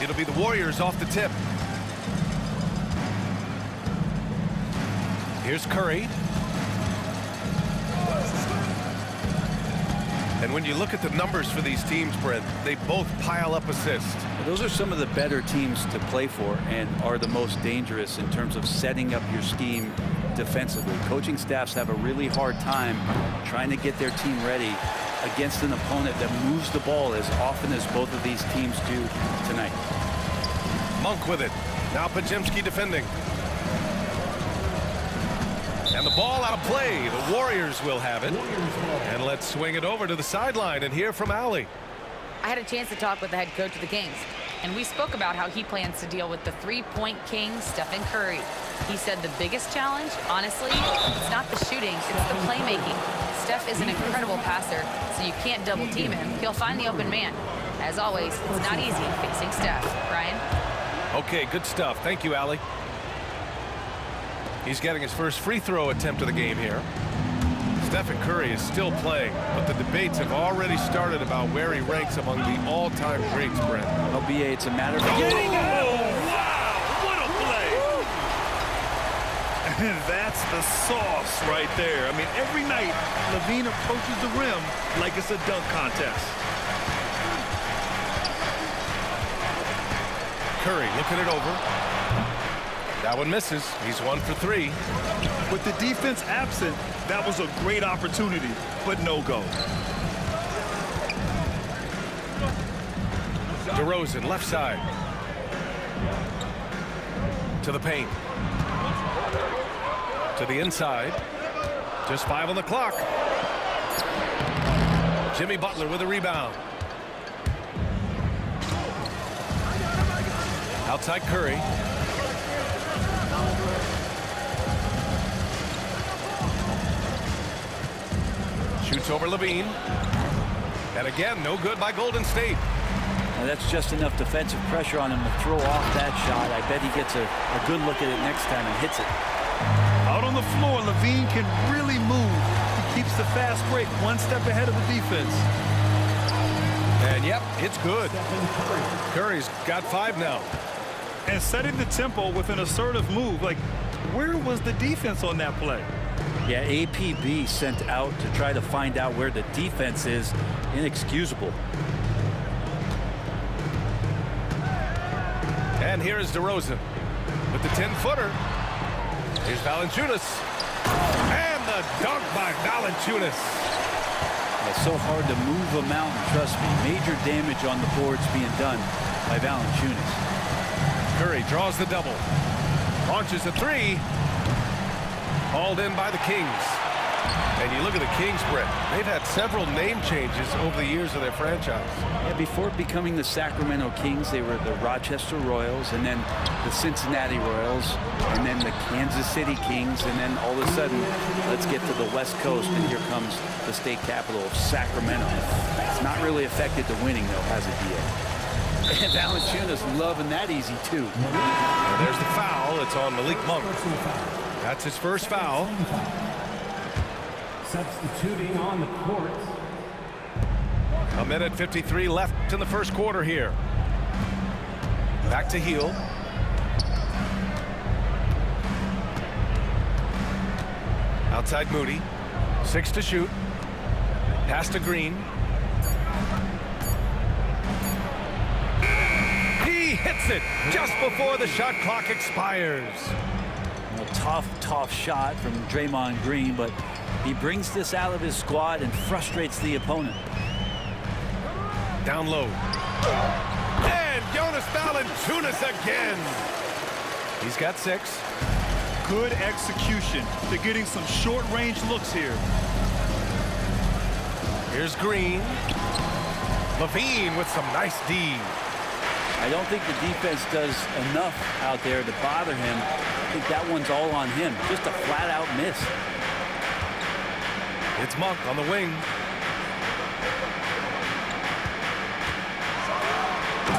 It'll be the Warriors off the tip. Here's Curry. And when you look at the numbers for these teams, Brent, they both pile up assists. Those are some of the better teams to play for and are the most dangerous in terms of setting up your scheme defensively. Coaching staffs have a really hard time trying to get their team ready against an opponent that moves the ball as often as both of these teams do tonight. Monk with it. Now Podziemski defending. And the ball out of play. The Warriors will have it. And let's swing it over to the sideline and hear from Allie. I had a chance to talk with the head coach of the Kings, and we spoke about how he plans to deal with the three-point king, Stephen Curry. He said the biggest challenge, honestly, it's not the shooting, it's the playmaking. Steph is an incredible passer, so you can't double team him. He'll find the open man. As always, it's not easy facing Steph. Ryan? Okay, good stuff. Thank you, Allie. He's getting his first free throw attempt of the game here. Stephen Curry is still playing, but the debates have already started about where he ranks among the all-time greats, Brent. LBA, it's a matter of getting out. Oh, wow, what a play. And that's the sauce right there. I mean, every night, LaVine approaches the rim like it's a dunk contest. Curry looking it over. That one misses. He's 1 for 3. With the defense absent, that was a great opportunity, but no go. DeRozan, left side. To the paint. To the inside. Just 5 on the clock. Jimmy Butler with a rebound. Outside Curry. Shoots over LaVine. And again, no good by Golden State. Now that's just enough defensive pressure on him to throw off that shot. I bet he gets a good look at it next time and hits it. Out on the floor, LaVine can really move. He keeps the fast break one step ahead of the defense. And yep, it's good. Curry's got 5 now. And setting the tempo with an assertive move. Like, where was the defense on that play? Yeah, APB sent out to try to find out where the defense is. Inexcusable. And here is DeRozan with the 10-footer. Here's Valanciunas. And the dunk by Valanciunas. It's so hard to move a mountain, trust me. Major damage on the boards being done by Valanciunas. Curry draws the double. Launches a 3. Hauled in by the Kings. And you look at the Kings, Brett. They've had several name changes over the years of their franchise. Yeah, before becoming the Sacramento Kings, they were the Rochester Royals, and then the Cincinnati Royals, and then the Kansas City Kings, and then all of a sudden, let's get to the West Coast, and here comes the state capital of Sacramento. It's not really affected the winning, though, has it, D.A.? And Valanciunas loving that easy, too. And there's the foul. It's on Malik Monk. That's his first foul. Substituting on the court. 1:53 left in the first quarter here. Back to Hield. Outside Moody. 6 to shoot. Pass to Green. He hits it just before the shot clock expires. A tough shot from Draymond Green, but he brings this out of his squad and frustrates the opponent. Down low. And Jonas Valanciunas again. He's got 6. Good execution. They're getting some short-range looks here. Here's Green. LaVine with some nice D. I don't think the defense does enough out there to bother him. I think that one's all on him. Just a flat-out miss. It's Monk on the wing.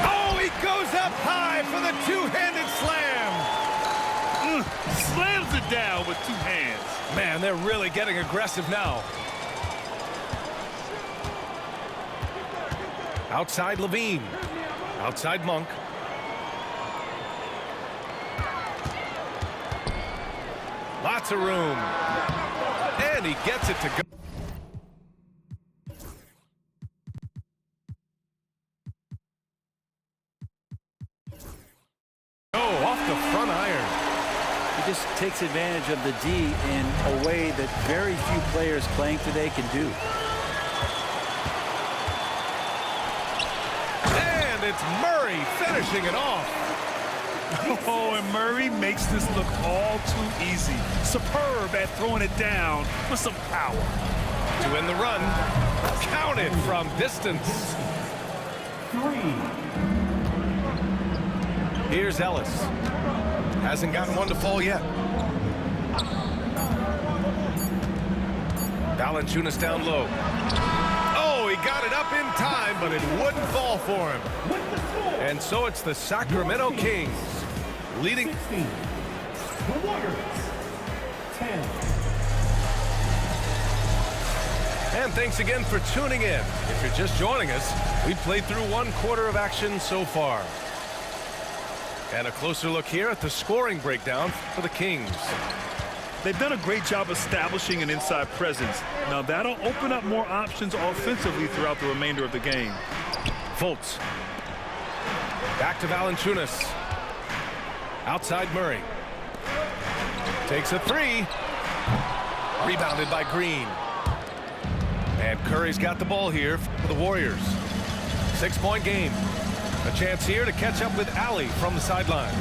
Oh, he goes up high for the two-handed slam. Slams it down with 2 hands. Man, they're really getting aggressive now. Outside LaVine. Outside Monk. Lots of room. And he gets it to go. Off the front iron. He just takes advantage of the D in a way that very few players playing today can do. And it's Murray finishing it off. Oh, and Murray makes this look all too easy. Superb at throwing it down with some power. To win the run, counted from distance. 3. Here's Ellis. Hasn't gotten one to fall yet. Valanciunas down low. Oh, he got it up in time, but it wouldn't fall for him. And so it's the Sacramento Kings leading. 16. The Warriors. 10. And thanks again for tuning in. If you're just joining us, we played through one quarter of action so far. And a closer look here at the scoring breakdown for the Kings. They've done a great job establishing an inside presence. Now that'll open up more options offensively throughout the remainder of the game. Fultz. Back to Valanciunas. Outside Murray. Takes a three. Rebounded by Green. And Curry's got the ball here for the Warriors. 6-point game. A chance here to catch up with Allie from the sideline.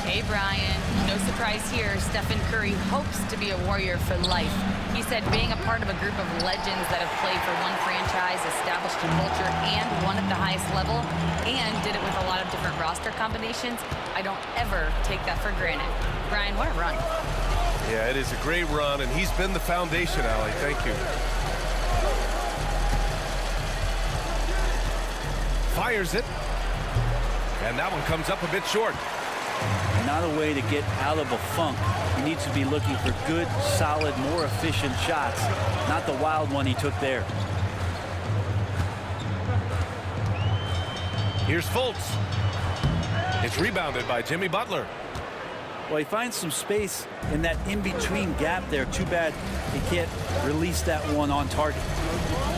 Hey, Brian. No surprise here. Stephen Curry hopes to be a Warrior for life. He said being a part of a group of legends that have played for one franchise, established a culture, and won at the highest level, and did it with a lot of different roster combinations, I don't ever take that for granted. Brian, what a run. Yeah, it is a great run, and he's been the foundation, Allie. Thank you. Fires it. And that one comes up a bit short. Not a way to get out of a funk. He needs to be looking for good, solid, more efficient shots, not the wild one he took there. Here's Fultz. It's rebounded by Jimmy Butler. Well, he finds some space in that in-between gap there. Too bad he can't release that one on target.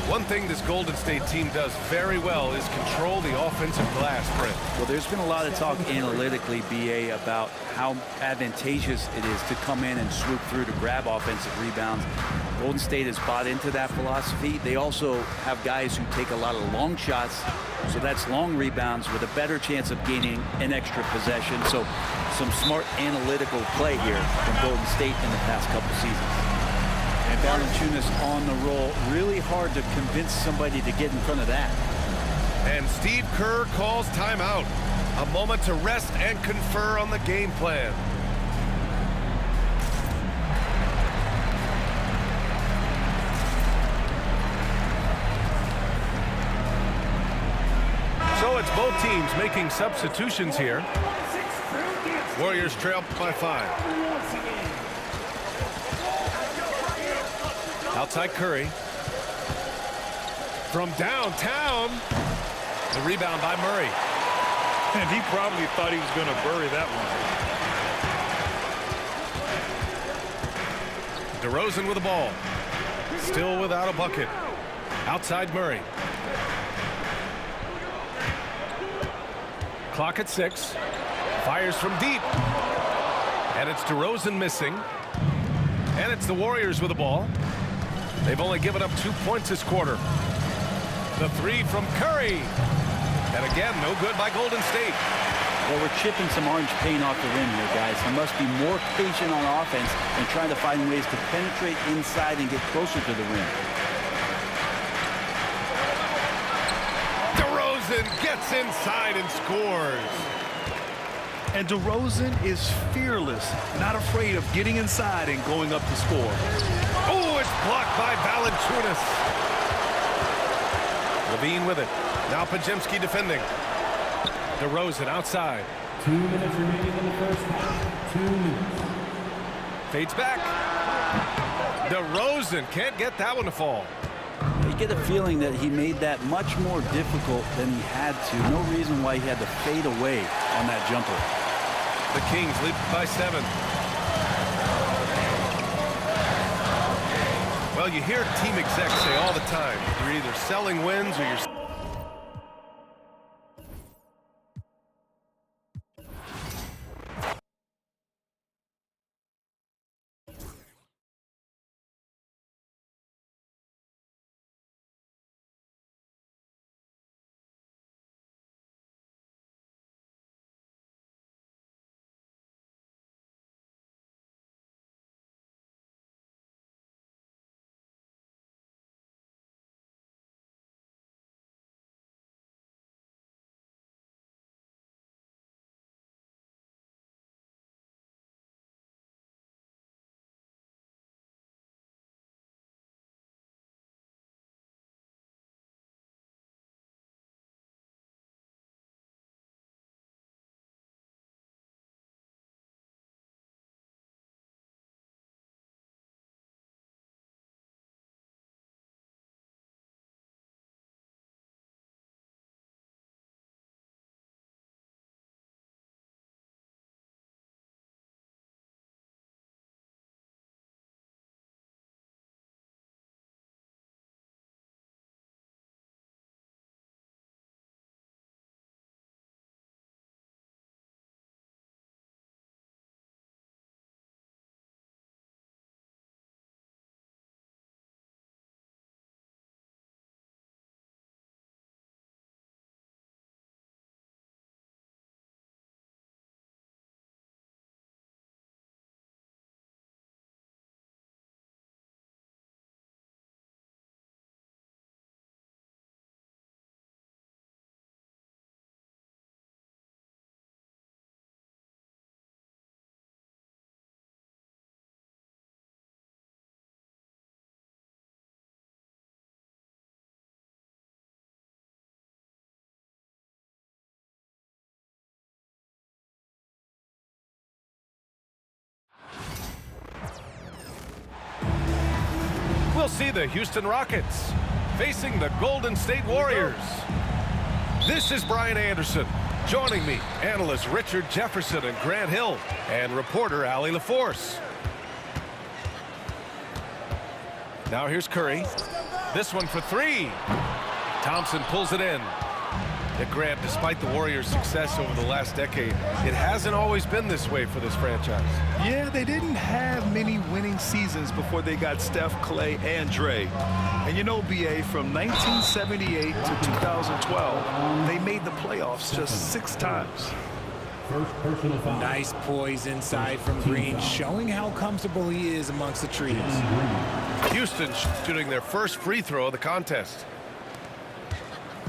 One thing this Golden State team does very well is control the offensive glass, Brent. Well, there's been a lot of talk analytically, BA, about how advantageous it is to come in and swoop through to grab offensive rebounds. Golden State has bought into that philosophy. They also have guys who take a lot of long shots, so that's long rebounds with a better chance of gaining an extra possession. So some smart analytical play here from Golden State in the past couple seasons. And Valanciunas on the roll. Really hard to convince somebody to get in front of that. And Steve Kerr calls timeout. A moment to rest and confer on the game plan. So it's both teams making substitutions here. Warriors trail by 5. Outside Curry. From downtown. The rebound by Murray. And he probably thought he was going to bury that one. DeRozan with the ball. Still without a bucket. Outside Murray. Clock at 6. Fires from deep. And it's DeRozan missing. And it's the Warriors with the ball. They've only given up 2 points this quarter. The three from Curry. And again, no good by Golden State. Well, we're chipping some orange paint off the rim here, guys. He must be more patient on offense and trying to find ways to penetrate inside and get closer to the rim. DeRozan gets inside and scores. And DeRozan is fearless, not afraid of getting inside and going up to score. Oh, it's blocked by Valanciunas. Levine with it. Now Podziemski defending. DeRozan outside. 2 minutes remaining in the first half. 2 minutes. Fades back. DeRozan can't get that one to fall. You get a feeling that he made that much more difficult than he had to. No reason why he had to fade away on that jumper. The Kings lead by 7. Well, you hear team execs say all the time, you're either selling wins or you're... We'll see the Houston Rockets facing the Golden State Warriors. This is Brian Anderson. Joining me, analysts Richard Jefferson and Grant Hill, and reporter Allie LaForce. Now here's Curry. This one for three. Thompson pulls it in. Yeah, Grant, despite the Warriors' success over the last decade, it hasn't always been this way for this franchise. Yeah, they didn't have many winning seasons before they got Steph, Clay, and Dre. And you know, BA, from 1978 to 2012, they made the playoffs just 6 times. First personal foul. Nice poise inside from Green, showing how comfortable he is amongst the trees. Houston shooting their first free throw of the contest.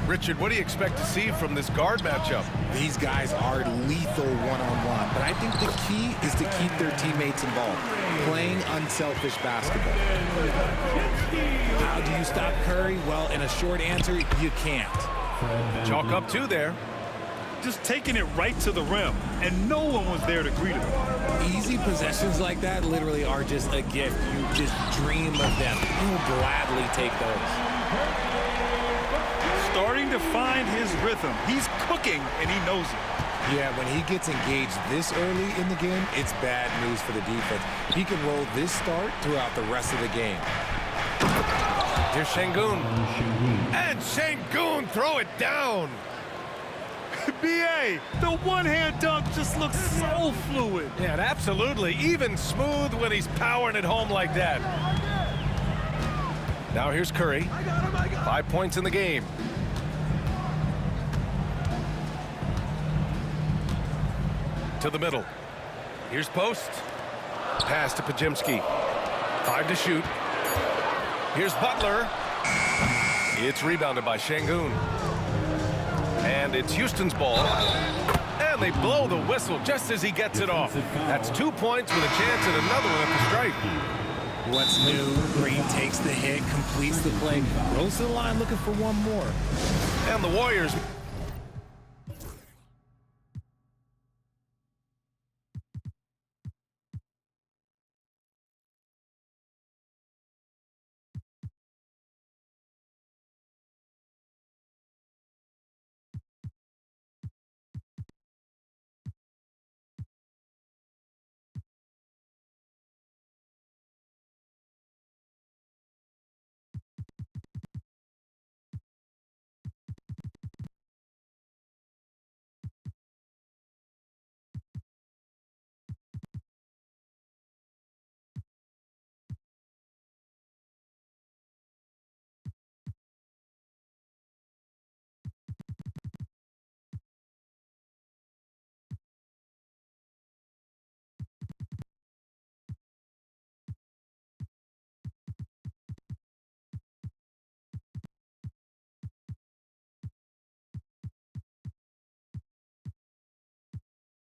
Richard, what do you expect to see from this guard matchup? These guys are lethal one-on-one, but I think the key is to keep their teammates involved, playing unselfish basketball. How do you stop Curry? Well, in a short answer, you can't. Chalk up 2 there. Just taking it right to the rim, and no one was there to greet him. Easy possessions like that literally are just a gift. You just dream of them. You'll gladly take those. Starting to find his rhythm. He's cooking, and he knows it. Yeah, when he gets engaged this early in the game, it's bad news for the defense. He can roll this start throughout the rest of the game. Here's Şengün. And Şengün throw it down. BA, the one-hand dunk just looks so fluid. Yeah, absolutely. Even smooth when he's powering it home like that. Now here's Curry. 5 points in the game. To the middle. Here's Post. Pass to Podziemski. 5 to shoot. Here's Butler. It's rebounded by Şengün. And it's Houston's ball. And they blow the whistle just as he gets it off. That's 2 points with a chance at another one at the stripe. What's new? Green takes the hit, completes the play, rolls to the line looking for one more. And the Warriors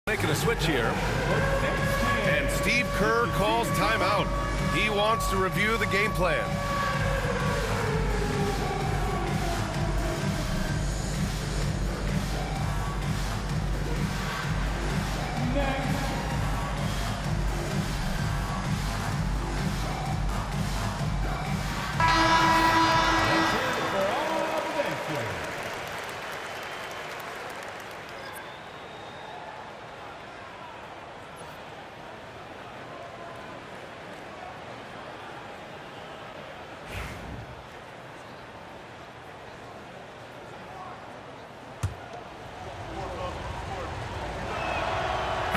Making a switch here. And Steve Kerr calls timeout. He wants to review the game plan.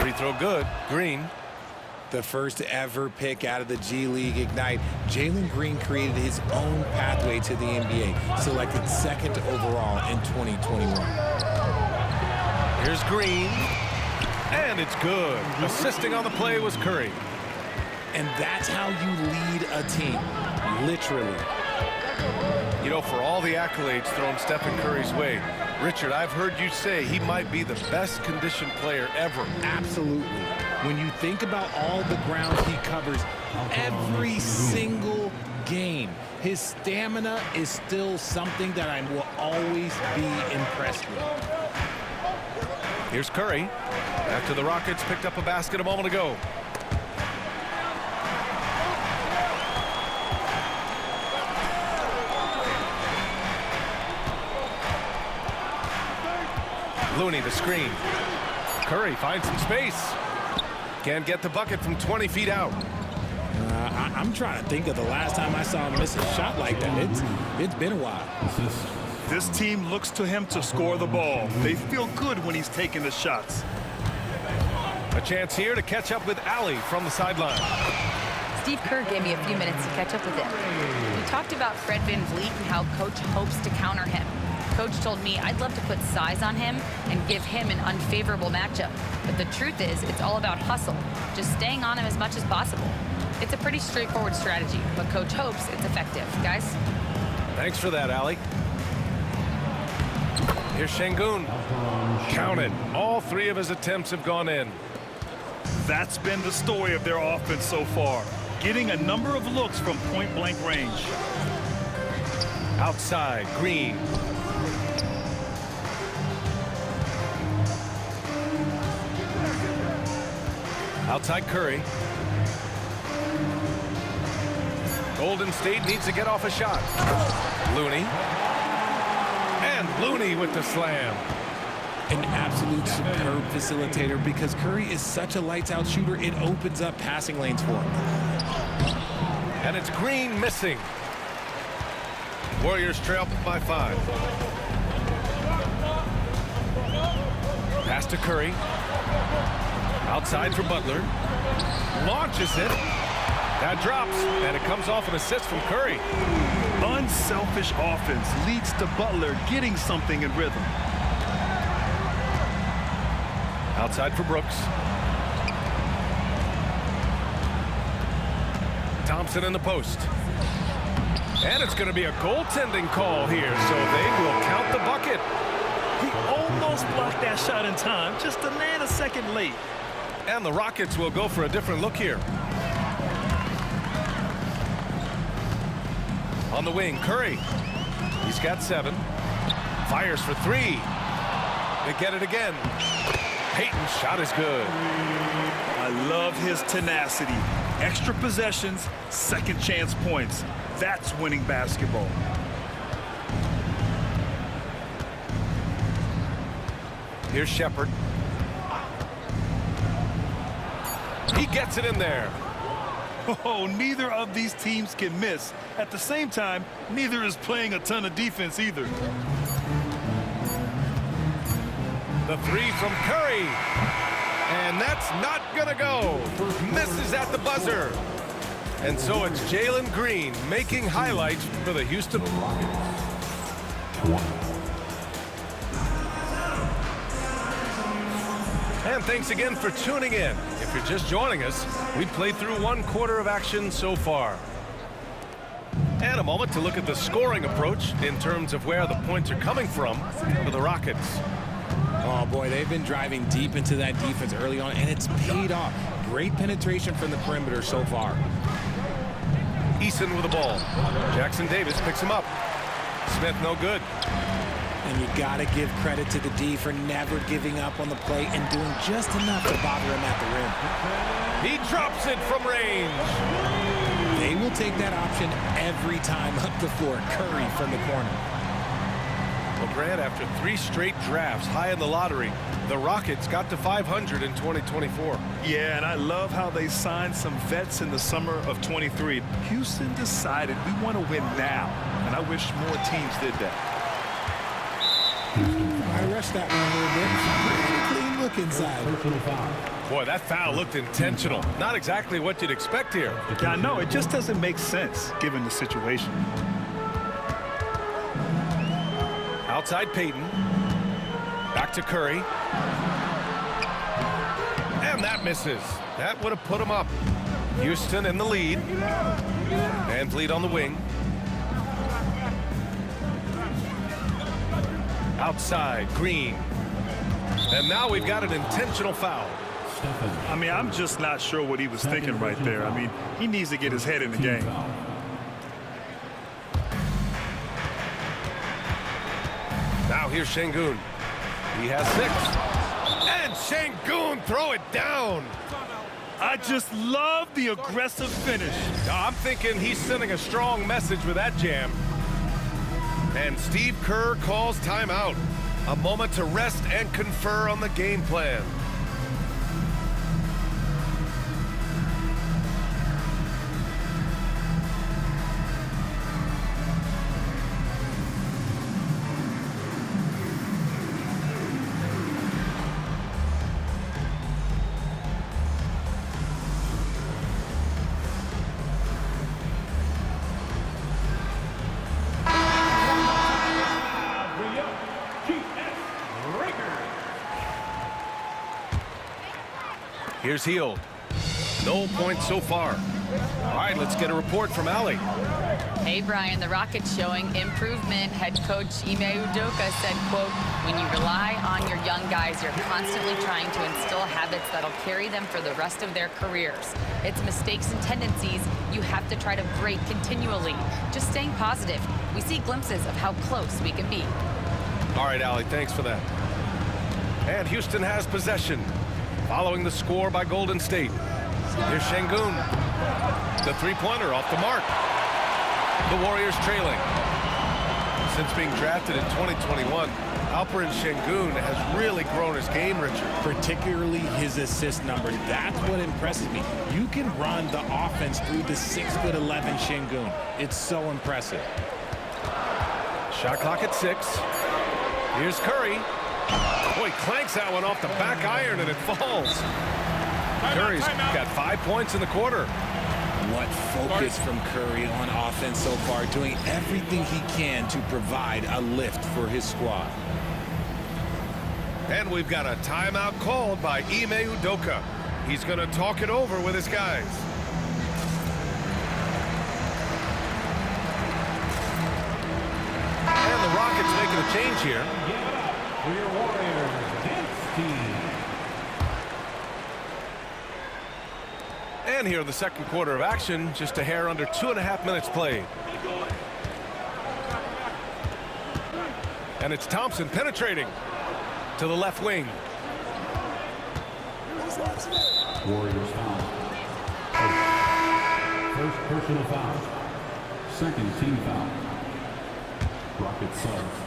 Free throw good. Green. The first ever pick out of the G League Ignite, Jalen Green created his own pathway to the NBA, selected second overall in 2021. Here's Green. And it's good. Assisting on the play was Curry. And that's how you lead a team, literally. You know, for all the accolades thrown Stephen Curry's way, Richard, I've heard you say he might be the best conditioned player ever. Absolutely. When you think about all the ground he covers every single game, his stamina is still something that I will always be impressed with. Here's Curry. After the Rockets picked up a basket a moment ago. Looney the screen. Curry finds some space. Can't get the bucket from 20 feet out. I'm trying to think of the last time I saw him miss a shot like that. It's been a while. This team looks to him to score the ball. They feel good when he's taking the shots. A chance here to catch up with Allie from the sideline. Steve Kerr gave me a few minutes to catch up with him. We talked about Fred VanVleet and how Coach hopes to counter him. Coach told me I'd love to put size on him and give him an unfavorable matchup. But the truth is, it's all about hustle, just staying on him as much as possible. It's a pretty straightforward strategy, but Coach hopes it's effective. Guys? Thanks for that, Allie. Here's Şengün. Counted. All three of his attempts have gone in. That's been the story of their offense so far, getting a number of looks from point-blank range. Outside, Green. Outside Curry. Golden State needs to get off a shot. Looney. And Looney with the slam. An absolute superb facilitator because Curry is such a lights-out shooter, it opens up passing lanes for him. And it's Green missing. Warriors trail by 5. Pass to Curry. Outside for Butler. Launches it. That drops, and it comes off an assist from Curry. Unselfish offense leads to Butler getting something in rhythm. Outside for Brooks. Thompson in the post. And it's going to be a goaltending call here, so they will count the bucket. He almost blocked that shot in time, just a nanosecond late. And the Rockets will go for a different look here. On the wing, Curry. He's got 7. Fires for 3. They get it again. Payton's shot is good. I love his tenacity. Extra possessions, second chance points. That's winning basketball. Here's Shepherd. He gets it in there. Oh, neither of these teams can miss. At the same time, neither is playing a ton of defense either. The 3 from Curry. And that's not gonna go. Misses at the buzzer. And so it's Jalen Green making highlights for the Houston Rockets. And thanks again for tuning in. If you're just joining us, we played through 1 quarter of action so far. And a moment to look at the scoring approach in terms of where the points are coming from for the Rockets. Oh, boy, they've been driving deep into that defense early on, and it's paid off. Great penetration from the perimeter so far. Eason with the ball. Jackson Davis picks him up. Smith no good. And you got to give credit to the D for never giving up on the play and doing just enough to bother him at the rim. He drops it from range. They will take that option every time up the floor. Curry from the corner. Well, Grant, after 3 straight drafts high in the lottery, the Rockets got to 500 in 2024. Yeah, and I love how they signed some vets in the summer of 23. Houston decided we want to win now, and I wish more teams did that. I rushed that one a little bit. Pretty clean look inside. Personal foul. Boy, that foul looked intentional. Not exactly what you'd expect here. Yeah, I know. It just doesn't make sense given the situation. Outside Payton. Back to Curry. And that misses. That would have put him up. Houston in the lead. And lead on the wing. Outside, Green. And now we've got an intentional foul. I mean, I'm just not sure what he was thinking right there. I mean, he needs to get his head in the game. Now here's Şengün. He has 6. And Şengün throw it down. I just love the aggressive finish. I'm thinking he's sending a strong message with that jam. And Steve Kerr calls timeout. A moment to rest and confer on the game plan. Here's Hield. No points so far. All right, let's get a report from Allie. Hey, Brian, the Rockets showing improvement. Head coach Ime Udoka said, quote, when you rely on your young guys, you're constantly trying to instill habits that'll carry them for the rest of their careers. It's mistakes and tendencies you have to try to break continually. Just staying positive. We see glimpses of how close we can be. All right, Allie, thanks for that. And Houston has possession. Following the score by Golden State. Here's Şengün. The three-pointer off the mark. The Warriors trailing. Since being drafted in 2021, Alperen Şengün has really grown his game, Richard. Particularly his assist number. That's what impresses me. You can run the offense through the 6'11" Şengün. It's so impressive. Shot clock at 6. Here's Curry. Boy, clanks that one off the back iron and it falls. Curry's got 5 points in the quarter. What focus from Curry on offense so far, doing everything he can to provide a lift for his squad. And we've got a timeout called by Ime Udoka. He's going to talk it over with his guys. And the Rockets making a change here. For your Warriors dance team. And here in the second quarter of action, just a hair under 2.5 minutes played. And it's Thompson penetrating to the left wing. Warriors foul. First personal foul. Second team foul. Rockets subs.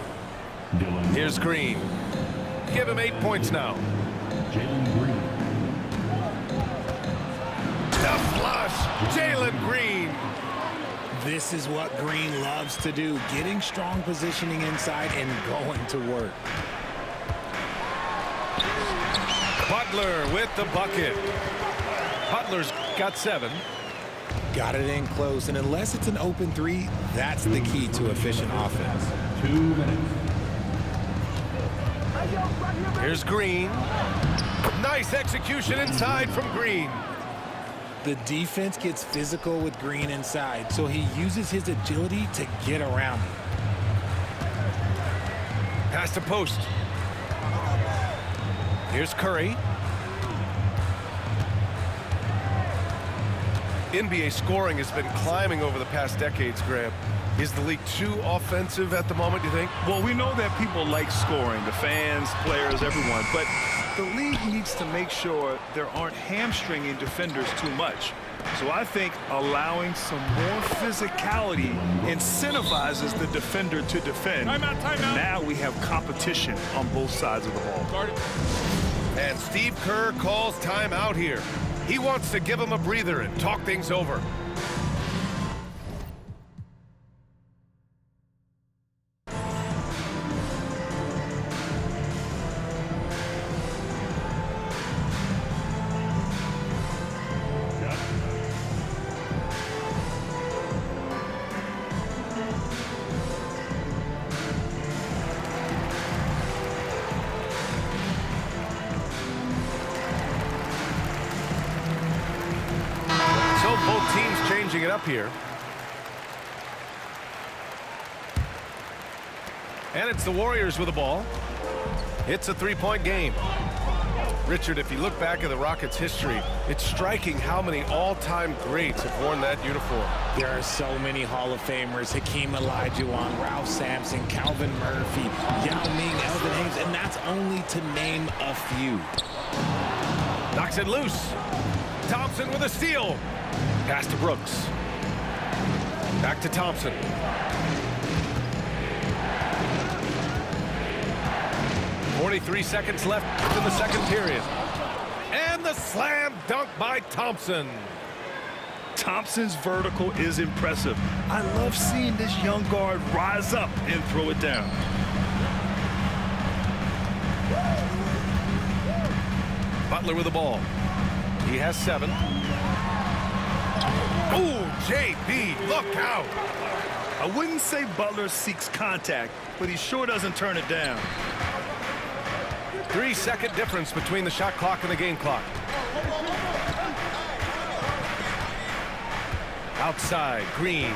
Dylan. Here's Green. Give him 8 points now. Jalen Green. The flush. Jalen Green. This is what Green loves to do, getting strong positioning inside and going to work. Butler with the bucket. Butler's got 7. Got it in close, and unless it's an open three, that's the key to efficient offense. 2 minutes. Here's Green. Nice execution inside from Green. The defense gets physical with Green inside, so he uses his agility to get around him. Pass to post. Here's Curry. NBA scoring has been climbing over the past decades, Graham. Is the league too offensive at the moment, do you think? Well, we know that people like scoring, the fans, players, everyone, but the league needs to make sure there aren't hamstringing defenders too much. So I think allowing some more physicality incentivizes the defender to defend. Timeout. Now we have competition on both sides of the ball. And Steve Kerr calls timeout here. He wants to give him a breather and talk things over. Both teams changing it up here. And it's the Warriors with the ball. It's a three-point game. Richard, if you look back at the Rockets' history, it's striking how many all-time greats have worn that uniform. There are so many Hall of Famers: Hakeem Olajuwon, Ralph Sampson, Calvin Murphy, Yao Ming, Elvin Hayes, and that's only to name a few. Knocks it loose. Thompson with a steal. Pass to Brooks. Back to Thompson. .43 seconds left in the second period. And the slam dunk by Thompson. Thompson's vertical is impressive. I love seeing this young guard rise up and throw it down. Butler with the ball. He has 7. Ooh, JB, look out. I wouldn't say Butler seeks contact, but he sure doesn't turn it down. 3-second difference between the shot clock and the game clock. Outside, Green.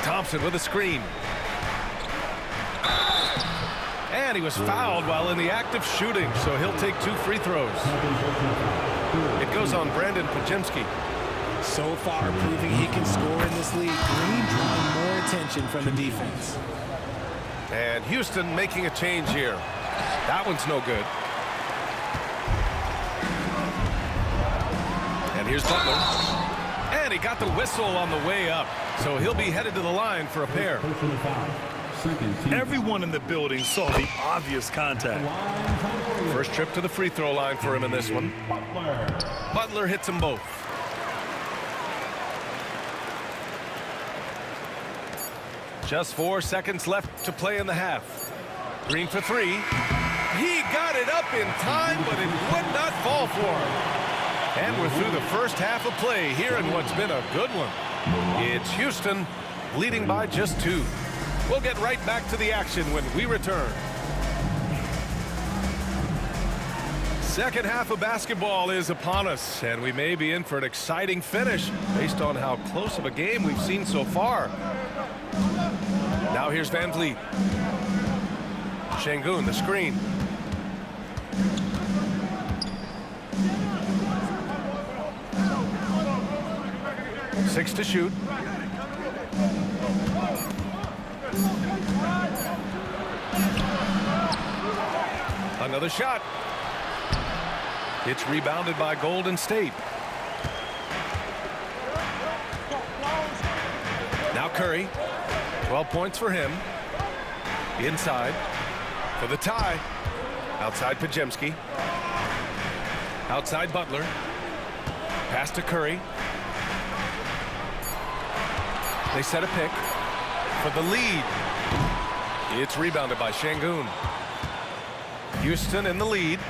Thompson with a screen. And he was fouled while in the act of shooting, so he'll take 2 free throws. It goes on Brandon Podziemski. So far, proving he can score in this league. Green drawing more attention from the defense. And Houston making a change here. That one's no good. And here's Butler. And he got the whistle on the way up, so he'll be headed to the line for a pair. Everyone in the building saw the obvious contact. First trip to the free throw line for him in this one. Butler hits them both. Just 4 seconds left to play in the half. Green for 3. He got it up in time, but it would not fall for him. And we're through the first half of play here in what's been a good one. It's Houston leading by just 2. We'll get right back to the action when we return. Second half of basketball is upon us, and we may be in for an exciting finish based on how close of a game we've seen so far. Now here's Van Vliet. Şengün, the screen. Six to shoot. Another shot. It's rebounded by Golden State. Now Curry. 12 points for him. Inside for the tie. Outside Podziemski. Outside Butler. Pass to Curry. They set a pick for the lead. It's rebounded by Şengün. Houston in the lead.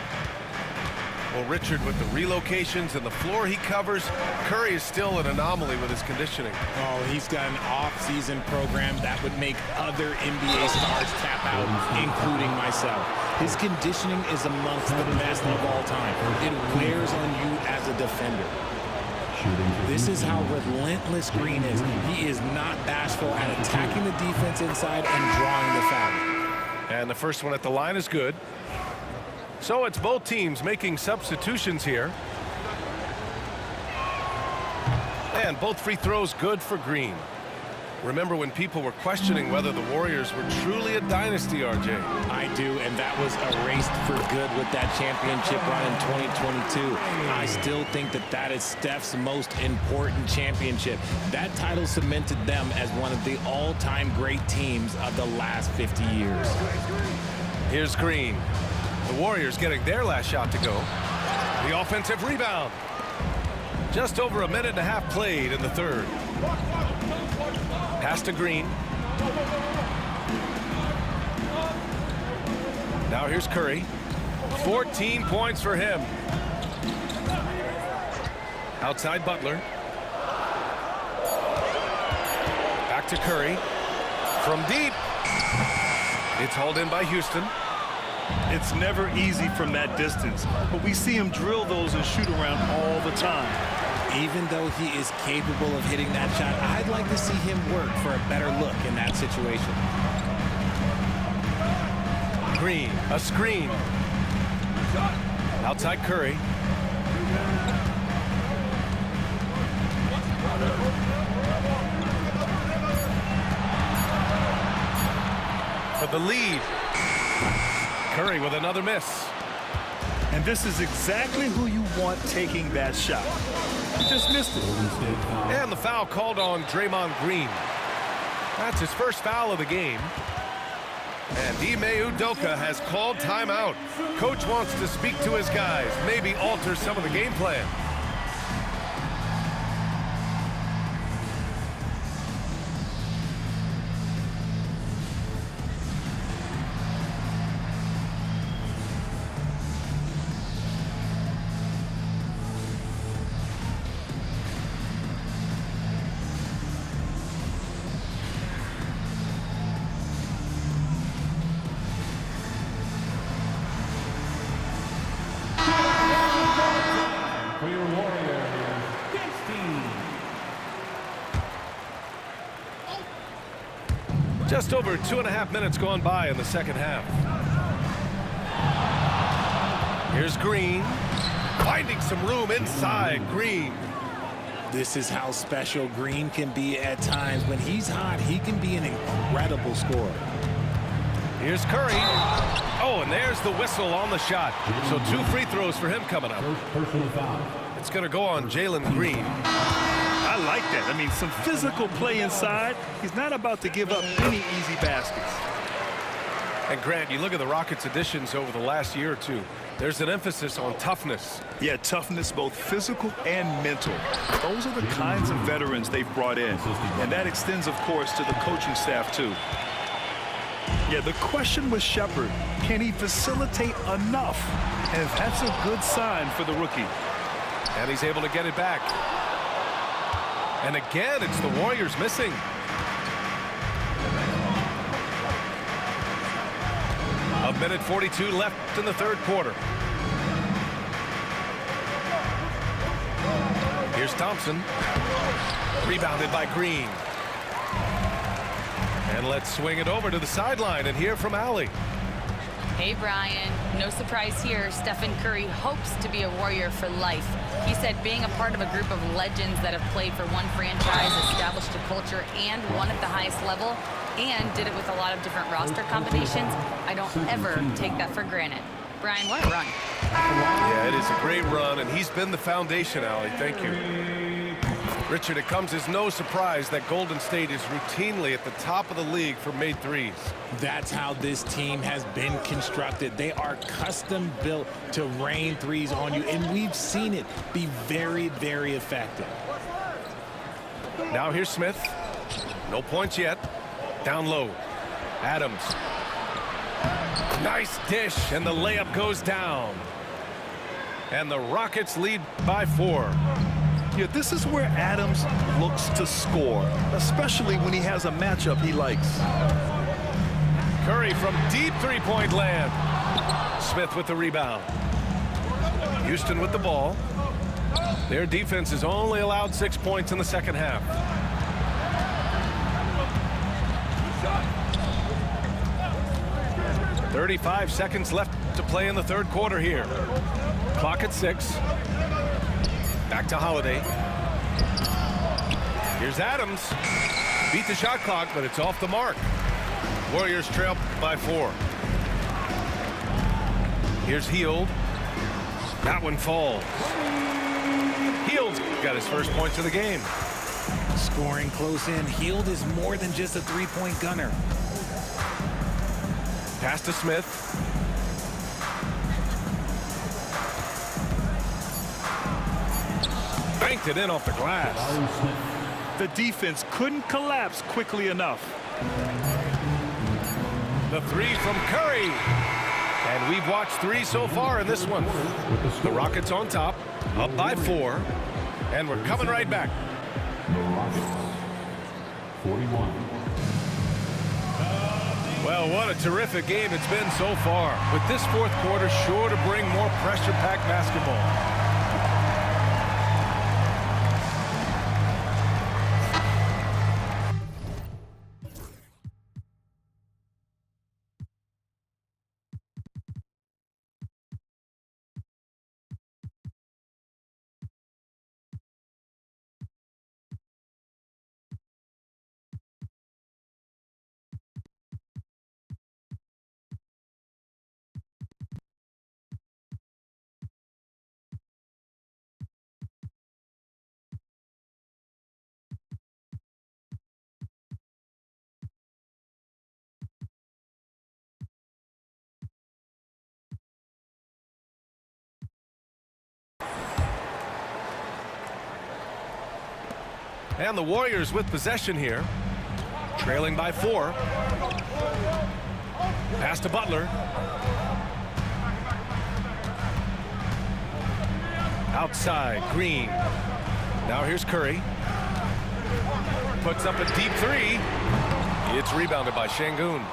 Well, Richard, with the relocations and the floor he covers, Curry is still an anomaly with his conditioning. Oh, he's got an off-season program that would make other NBA stars tap out, including myself. His conditioning is amongst the best of all time. It wears on you as a defender. This is how relentless Green is. He is not bashful at attacking the defense inside and drawing the foul. And the first one at the line is good. So it's both teams making substitutions here. And both free throws good for Green. Remember when people were questioning whether the Warriors were truly a dynasty, RJ? I do, and that was erased for good with that championship run in 2022. I still think that that is Steph's most important championship. That title cemented them as one of the all-time great teams of the last 50 years. Here's Green. The Warriors getting their last shot to go. The offensive rebound. Just over a minute and a half played in the third. Pass to Green. Now here's Curry. 14 points for him. Outside Butler. Back to Curry. From deep. It's hauled in by Houston. It's never easy from that distance, but we see him drill those and shoot around all the time. Even though he is capable of hitting that shot, I'd like to see him work for a better look in that situation. Green, a screen. Outside Curry. For the lead. Curry with another miss. And this is exactly who you want taking that shot. Just missed it. And the foul called on Draymond Green. That's his first foul of the game. And Ime Udoka has called timeout. Coach wants to speak to his guys, maybe alter some of the game plan. For your Warriors, Just over 2.5 minutes gone by in the second half. Here's Green. Finding some room inside. Green. This is how special Green can be at times. When he's hot, he can be an incredible scorer. Here's Curry. Oh, and there's the whistle on the shot. So 2 free throws for him coming up. first personal foul. It's going to go on Jalen Green. I like that. I mean, some physical play inside. He's not about to give up any easy baskets. And Grant, you look at the Rockets' additions over the last year or two. There's an emphasis on toughness. Yeah, toughness, both physical and mental. Those are the kinds of veterans they've brought in. And that extends, of course, to the coaching staff, too. Yeah, the question was Shepherd. Can he facilitate enough? And that's a good sign for the rookie. And he's able to get it back. And again, it's the Warriors missing. A minute 42 left in the third quarter. Here's Thompson. Rebounded by Green. And let's swing it over to the sideline and hear from Allie. Hey, Brian. No surprise here. Stephen Curry hopes to be a Warrior for life. He said being a part of a group of legends that have played for one franchise, established a culture, and won at the highest level, and did it with a lot of different roster combinations, I don't ever take that for granted. Brian, what a run. Yeah, it is a great run, and he's been the foundation, Allie. Thank you. Richard, it comes as no surprise that Golden State is routinely at the top of the league for made threes. That's how this team has been constructed. They are custom built to rain threes on you, and we've seen it be very, very effective. Now here's Smith. No points yet. Down low. Adams. Nice dish, and the layup goes down. And the Rockets lead by 4. Yeah, this is where Adams looks to score, especially when he has a matchup he likes. Curry from deep three-point land. Smith with the rebound. Houston with the ball. Their defense has only allowed 6 points in the second half. .35 seconds left to play in the third quarter here. Clock at 6. Back to Holiday. Here's Adams. Beat the shot clock, but it's off the mark. Warriors trail by 4. Here's Hield. That one falls. Hield's got his first points of the game. Scoring close in. Hield is more than just a three-point gunner. Pass to Smith. Banked it in off the glass. The defense couldn't collapse quickly enough. The 3 from Curry. And we've watched 3 so far in this one. The Rockets on top, up by 4. And we're coming right back. The Rockets, 41. Well, what a terrific game it's been so far. With this fourth quarter sure to bring more pressure-packed basketball. And the Warriors with possession here, trailing by 4. Pass to Butler. Outside, Green. Now here's Curry. Puts up a deep 3. It's rebounded by Şengün.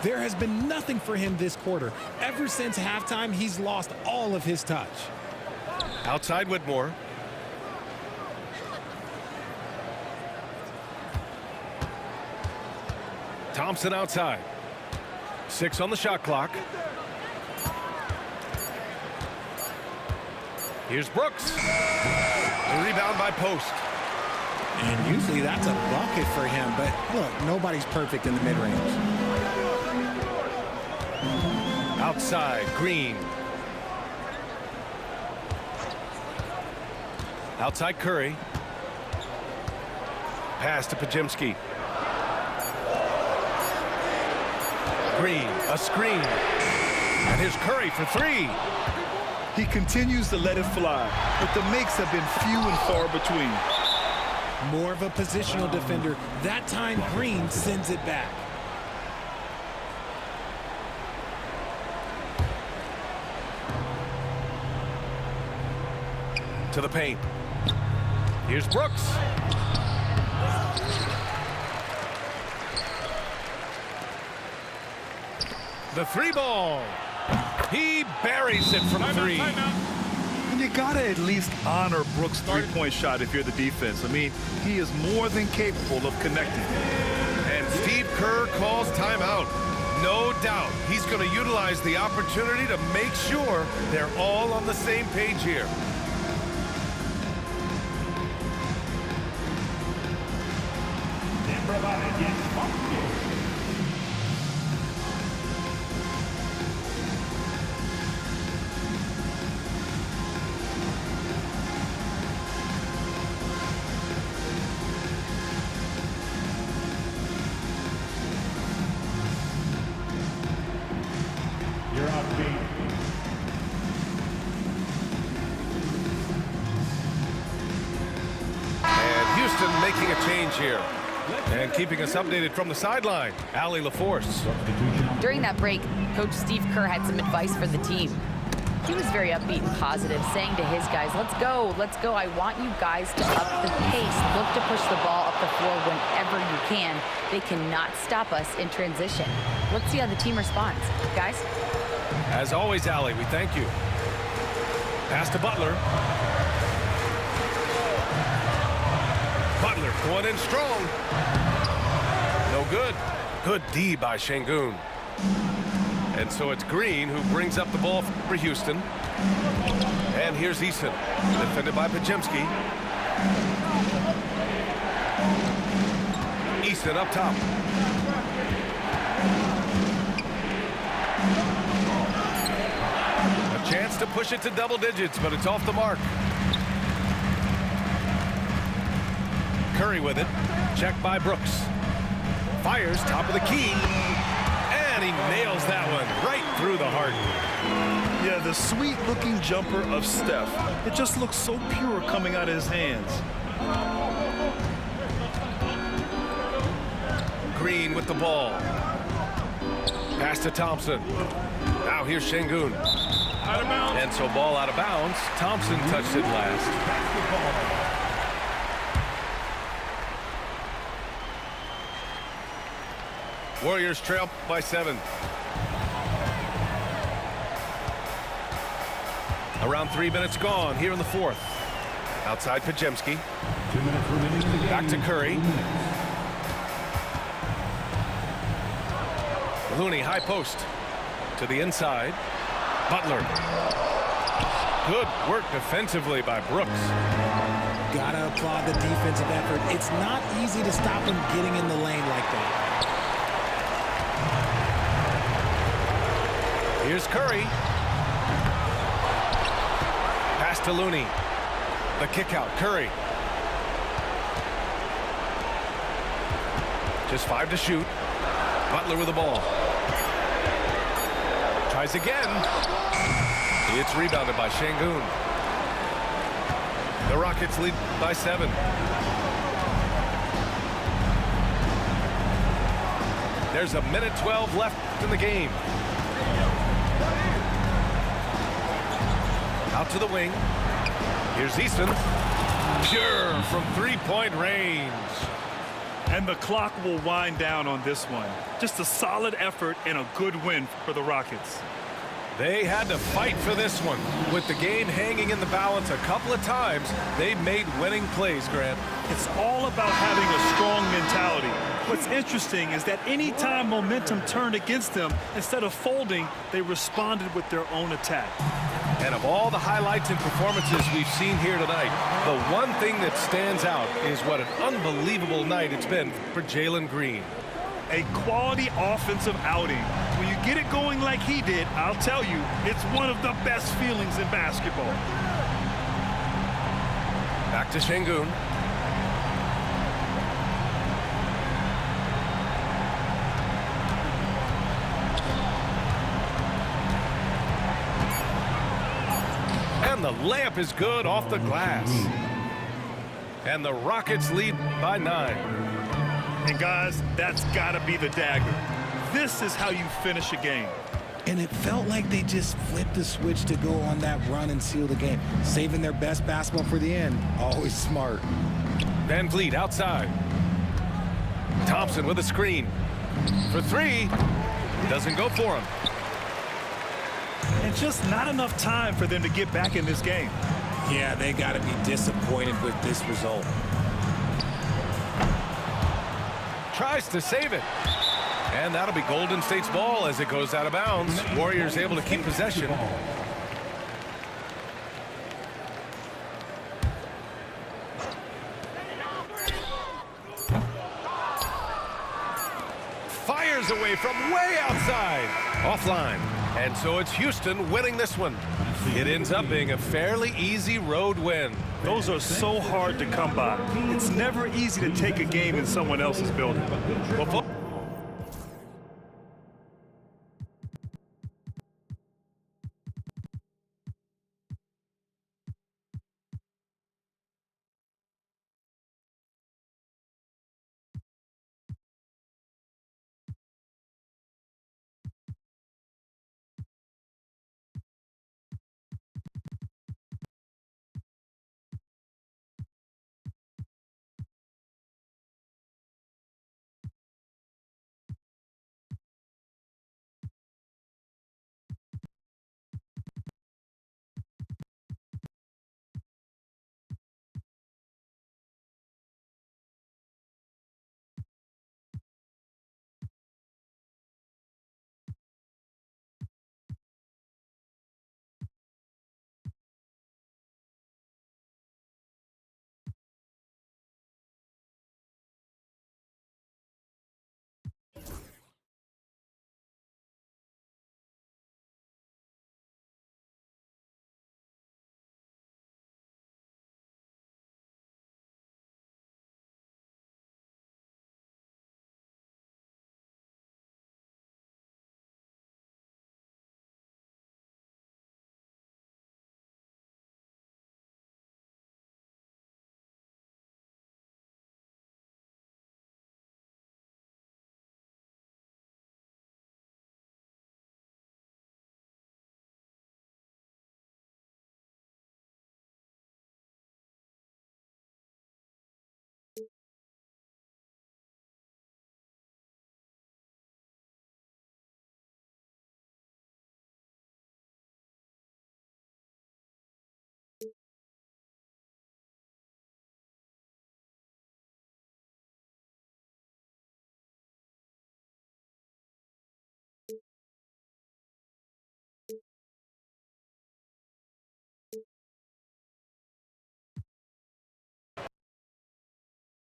There has been nothing for him this quarter. Ever since halftime, he's lost all of his touch. Outside Whitmore. Thompson outside. 6 on the shot clock. Here's Brooks. The rebound by Post. And usually that's a bucket for him, but look, nobody's perfect in the mid-range. Outside, Green. Outside Curry. Pass to Podziemski. Green, a screen. And here's Curry for 3. He continues to let it fly, but the makes have been few and far between. More of a positional defender. That time, Green sends it back. To the paint. Here's Brooks. The 3 ball. He buries it from 3. And you gotta at least honor Brooks' three-point shot if you're the defense. I mean, he is more than capable of connecting. And Steve Kerr calls timeout. No doubt he's going to utilize the opportunity to make sure they're all on the same page here. Making a change here and keeping us updated from the sideline, Allie LaForce. During that break, Coach Steve Kerr had some advice for the team. He was very upbeat and positive, saying to his guys, let's go. I want you guys to up the pace. Look to push the ball up the floor whenever you can. They cannot stop us in transition. Let's see how the team responds. Guys? As always, Allie, we thank you. Pass to Butler. Butler going in strong. No good. Good D by Şengün. And so it's Green who brings up the ball for Houston. And here's Eason, defended by Podziemski. Eason up top. A chance to push it to double digits, but it's off the mark. Curry with it. Checked by Brooks. Fires top of the key. And he nails that one right through the heart. Yeah, the sweet-looking jumper of Steph. It just looks so pure coming out of his hands. Green with the ball. Pass to Thompson. Now here's Şengün. Out of bounds. And so ball out of bounds. Thompson touched it last. Warriors trail by 7. Around 3 minutes gone here in the 4th. Outside Podziemski. 2 minutes remaining in the game. Back to Curry. Looney high post to the inside. Butler. Good work defensively by Brooks. Gotta applaud the defensive effort. It's not easy to stop him getting in the lane like that. Here's Curry. Pass to Looney. The kick out. Curry. Just 5 to shoot. Butler with the ball. Tries again. It's rebounded by Şengün. The Rockets lead by 7. There's a minute 12 left in the game. Out to the wing. Here's Eason. Pure from three-point range. And the clock will wind down on this one. Just a solid effort and a good win for the Rockets. They had to fight for this one. With the game hanging in the balance a couple of times, they made winning plays, Grant. It's all about having a strong mentality. What's interesting is that any time momentum turned against them, instead of folding, they responded with their own attack. And of all the highlights and performances we've seen here tonight, the one thing that stands out is what an unbelievable night it's been for Jalen Green. A quality offensive outing. When you get it going like he did, I'll tell you, it's one of the best feelings in basketball. Back to Şengün. And the layup is good off the glass. And the Rockets lead by 9. And guys, that's got to be the dagger. This is how you finish a game. And it felt like they just flipped the switch to go on that run and seal the game. Saving their best basketball for the end. Always smart. Van Vliet outside. Thompson with a screen. For 3. Doesn't go for him. And just not enough time for them to get back in this game. Yeah, they got to be disappointed with this result. Tries to save it. And that'll be Golden State's ball as it goes out of bounds. Warriors able to keep possession. Fires away from way outside. Offline. And so it's Houston winning this one. It ends up being a fairly easy road win. Those are so hard to come by. It's never easy to take a game in someone else's building. Well,